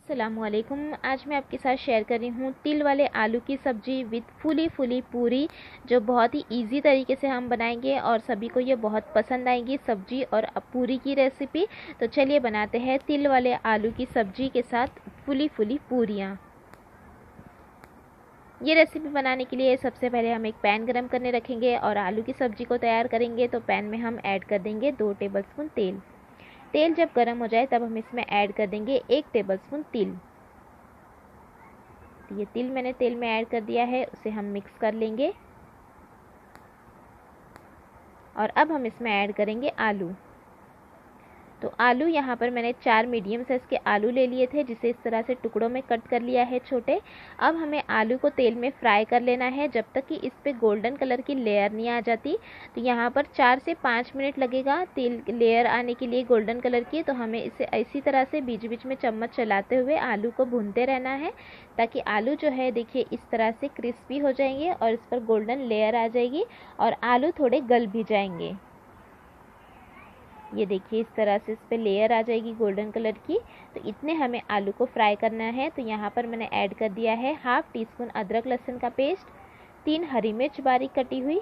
अस्सलामुअलैकुम। आज मैं आपके साथ शेयर कर रही हूँ तिल वाले आलू की सब्ज़ी विद फूली फूली पूरी, जो बहुत ही इजी तरीके से हम बनाएंगे और सभी को ये बहुत पसंद आएगी सब्ज़ी और पूरी की रेसिपी। तो चलिए बनाते हैं तिल वाले आलू की सब्ज़ी के साथ फूली फूली पूरियाँ। ये रेसिपी बनाने के लिए सबसे पहले हम एक पैन गरम करने रखेंगे और आलू की सब्ज़ी को तैयार करेंगे। तो पैन में हम ऐड कर देंगे 2 टेबलस्पून तेल। तेल जब गर्म हो जाए तब हम इसमें ऐड कर देंगे 1 टेबलस्पून तिल। ये तिल मैंने तेल में ऐड कर दिया है, उसे हम मिक्स कर लेंगे। और अब हम इसमें ऐड करेंगे आलू। तो आलू यहाँ पर मैंने 4 मीडियम साइज़ के आलू ले लिए थे, जिसे इस तरह से टुकड़ों में कट कर लिया है छोटे। अब हमें आलू को तेल में फ्राई कर लेना है जब तक कि इस पे गोल्डन कलर की लेयर नहीं आ जाती। तो यहाँ पर 4 से 5 मिनट लगेगा तेल लेयर आने के लिए गोल्डन कलर की। तो हमें इसे इसी तरह से बीच बीच में चम्मच चलाते हुए आलू को भूनते रहना है, ताकि आलू जो है देखिए इस तरह से क्रिस्पी हो जाएंगे और इस पर गोल्डन लेयर आ जाएगी और आलू थोड़े गल भी जाएंगे। ये देखिए इस तरह से इस पे लेयर आ जाएगी गोल्डन कलर की। तो इतने हमें आलू को फ्राई करना है। तो यहाँ पर मैंने ऐड कर दिया है 1/2 टीस्पून अदरक लहसुन का पेस्ट, 3 हरी मिर्च बारीक कटी हुई,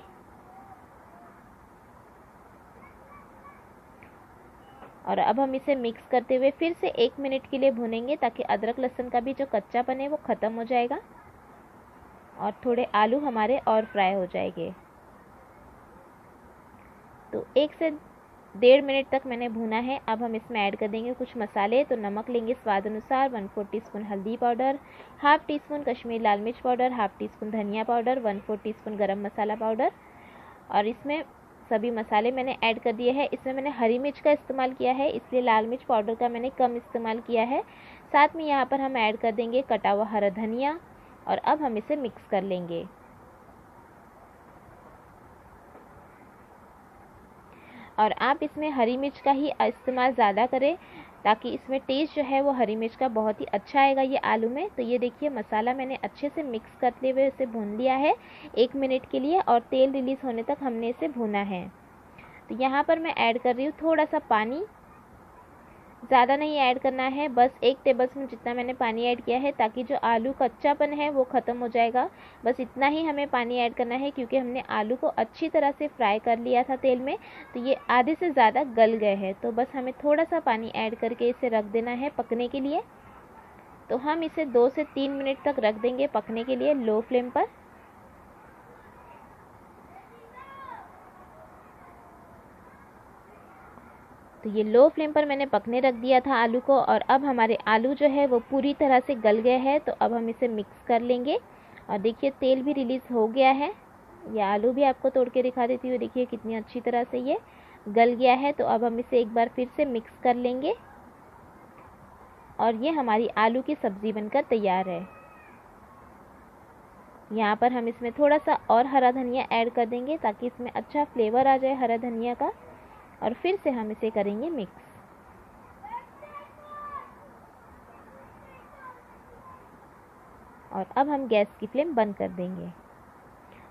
और अब हम इसे मिक्स करते हुए फिर से 1 मिनट के लिए भूनेंगे, ताकि अदरक लहसुन का भी जो कच्चापन है वो ख़त्म हो जाएगा और थोड़े आलू हमारे और फ्राई हो जाएंगे। तो 1 से 1.5 मिनट तक मैंने भूना है। अब हम इसमें ऐड कर देंगे कुछ मसाले। तो नमक लेंगे स्वाद अनुसार, 1/4 टीस्पून हल्दी पाउडर, 1/2 टीस्पून कश्मीरी लाल मिर्च पाउडर, 1/2 टीस्पून धनिया पाउडर, 1/4 टीस्पून गरम मसाला पाउडर। और इसमें सभी मसाले मैंने ऐड कर दिए हैं। इसमें मैंने हरी मिर्च का इस्तेमाल किया है, इसलिए लाल मिर्च पाउडर का मैंने कम इस्तेमाल किया है। साथ में यहाँ पर हम ऐड कर देंगे कटा हुआ हरा धनिया, और अब हम इसे मिक्स कर लेंगे। और आप इसमें हरी मिर्च का ही इस्तेमाल ज़्यादा करें, ताकि इसमें टेस्ट जो है वो हरी मिर्च का बहुत ही अच्छा आएगा ये आलू में। तो ये देखिए मसाला मैंने अच्छे से मिक्स करते हुए इसे भून लिया है 1 मिनट के लिए, और तेल रिलीज़ होने तक हमने इसे भूना है। तो यहाँ पर मैं ऐड कर रही हूँ थोड़ा सा पानी, ज़्यादा नहीं ऐड करना है, बस 1 टेबलस्पून जितना मैंने पानी ऐड किया है, ताकि जो आलू कच्चापन है वो ख़त्म हो जाएगा। बस इतना ही हमें पानी ऐड करना है, क्योंकि हमने आलू को अच्छी तरह से फ्राई कर लिया था तेल में, तो ये आधे से ज़्यादा गल गए हैं। तो बस हमें थोड़ा सा पानी ऐड करके इसे रख देना है पकने के लिए। तो हम इसे 2 से 3 मिनट तक रख देंगे पकने के लिए लो फ्लेम पर। तो ये लो फ्लेम पर मैंने पकने रख दिया था आलू को, और अब हमारे आलू जो है वो पूरी तरह से गल गए हैं। तो अब हम इसे मिक्स कर लेंगे, और देखिए तेल भी रिलीज़ हो गया है। ये आलू भी आपको तोड़ के दिखा देती हूँ, देखिए कितनी अच्छी तरह से ये गल गया है। तो अब हम इसे एक बार फिर से मिक्स कर लेंगे, और ये हमारी आलू की सब्ज़ी बनकर तैयार है। यहाँ पर हम इसमें थोड़ा सा और हरा धनिया ऐड कर देंगे, ताकि इसमें अच्छा फ्लेवर आ जाए हरा धनिया का, और फिर से हम इसे करेंगे मिक्स। और अब हम गैस की फ्लेम बंद कर देंगे।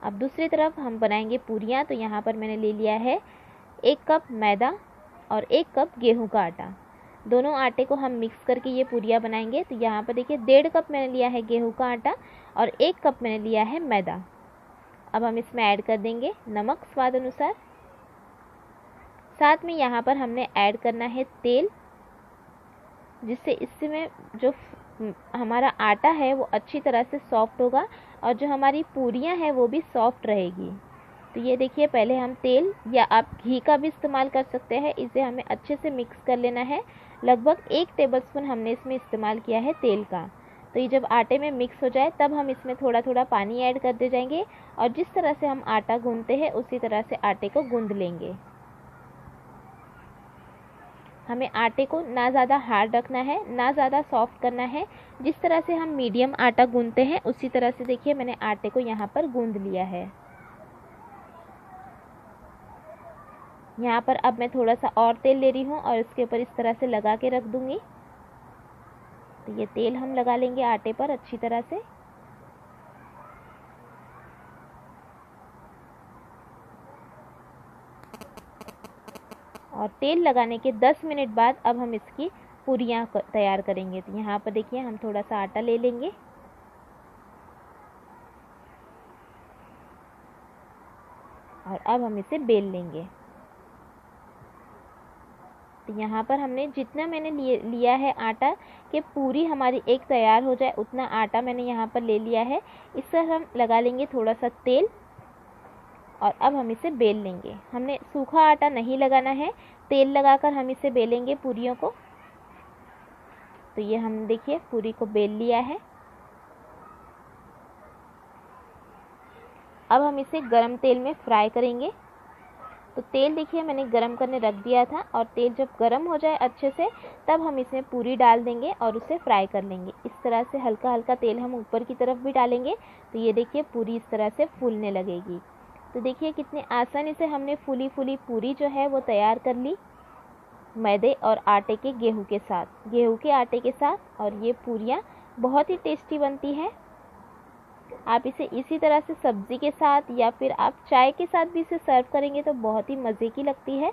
अब दूसरी तरफ हम बनाएंगे पूरियाँ। तो यहाँ पर मैंने ले लिया है 1 कप मैदा और 1 कप गेहूं का आटा। दोनों आटे को हम मिक्स करके ये पूरियाँ बनाएंगे। तो यहाँ पर देखिए 1.5 कप मैंने लिया है गेहूं का आटा और 1 कप मैंने लिया है मैदा। अब हम इसमें ऐड कर देंगे नमक स्वाद अनुसार। साथ में यहाँ पर हमने ऐड करना है तेल, जिससे इसमें जो हमारा आटा है वो अच्छी तरह से सॉफ्ट होगा, और जो हमारी पूरियाँ हैं वो भी सॉफ्ट रहेगी। तो ये देखिए पहले हम तेल, या आप घी का भी इस्तेमाल कर सकते हैं, इसे हमें अच्छे से मिक्स कर लेना है। लगभग 1 टेबलस्पून हमने इसमें इस्तेमाल किया है तेल का। तो ये जब आटे में मिक्स हो जाए तब हम इसमें थोड़ा थोड़ा पानी ऐड करते जाएंगे, और जिस तरह से हम आटा गूंथते हैं उसी तरह से आटे को गूंथ लेंगे। हमें आटे को ना ज़्यादा हार्ड रखना है, ना ज़्यादा सॉफ्ट करना है। जिस तरह से हम मीडियम आटा गूंथते हैं उसी तरह से देखिए मैंने आटे को यहाँ पर गूंथ लिया है। यहाँ पर अब मैं थोड़ा सा और तेल ले रही हूँ और इसके ऊपर इस तरह से लगा के रख दूँगी। तो ये तेल हम लगा लेंगे आटे पर अच्छी तरह से। और तेल लगाने के 10 मिनट बाद अब हम इसकी पूरियाँ तैयार करेंगे। तो यहाँ पर देखिए हम थोड़ा सा आटा ले लेंगे और अब हम इसे बेल लेंगे। तो यहाँ पर हमने जितना मैंने लिया है आटा कि पूरी हमारी एक तैयार हो जाए, उतना आटा मैंने यहाँ पर ले लिया है। इस पर हम लगा लेंगे थोड़ा सा तेल और अब हम इसे बेल लेंगे। हमने सूखा आटा नहीं लगाना है, तेल लगाकर हम इसे बेलेंगे पूरियों को। तो ये हम देखिए पूरी को बेल लिया है। अब हम इसे गरम तेल में फ्राई करेंगे। तो तेल देखिए मैंने गरम करने रख दिया था और तेल जब गरम हो जाए अच्छे से तब हम इसमें पूरी डाल देंगे और उसे फ्राई कर लेंगे। इस तरह से हल्का हल्का तेल हम ऊपर की तरफ भी डालेंगे तो ये देखिए पूरी इस तरह से फूलने लगेगी। तो देखिए कितनी आसानी से हमने फूली फूली पूरी जो है वो तैयार कर ली मैदे और आटे के गेहूं के आटे के साथ। और ये पूरियाँ बहुत ही टेस्टी बनती है। आप इसे इसी तरह से सब्ज़ी के साथ या फिर आप चाय के साथ भी इसे सर्व करेंगे तो बहुत ही मज़े की लगती है।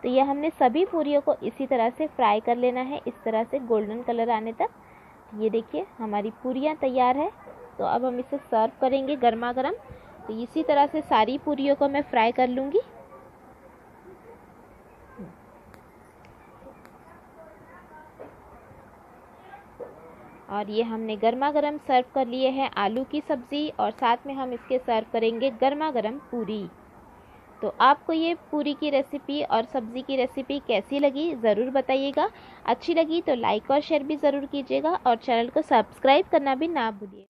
तो ये हमने सभी पूरियों को इसी तरह से फ्राई कर लेना है, इस तरह से गोल्डन कलर आने तक। ये देखिए हमारी पूरियाँ तैयार है। तो अब हम इसे सर्व करेंगे गर्मा गर्म। तो इसी तरह से सारी पूरियों को मैं फ्राई कर लूँगी। और ये हमने गर्मा गर्म सर्व कर लिए हैं आलू की सब्ज़ी और साथ में हम इसके सर्व करेंगे गर्मा गर्म पूरी। तो आपको ये पूरी की रेसिपी और सब्ज़ी की रेसिपी कैसी लगी ज़रूर बताइएगा। अच्छी लगी तो लाइक और शेयर भी ज़रूर कीजिएगा और चैनल को सब्सक्राइब करना भी ना भूलिए।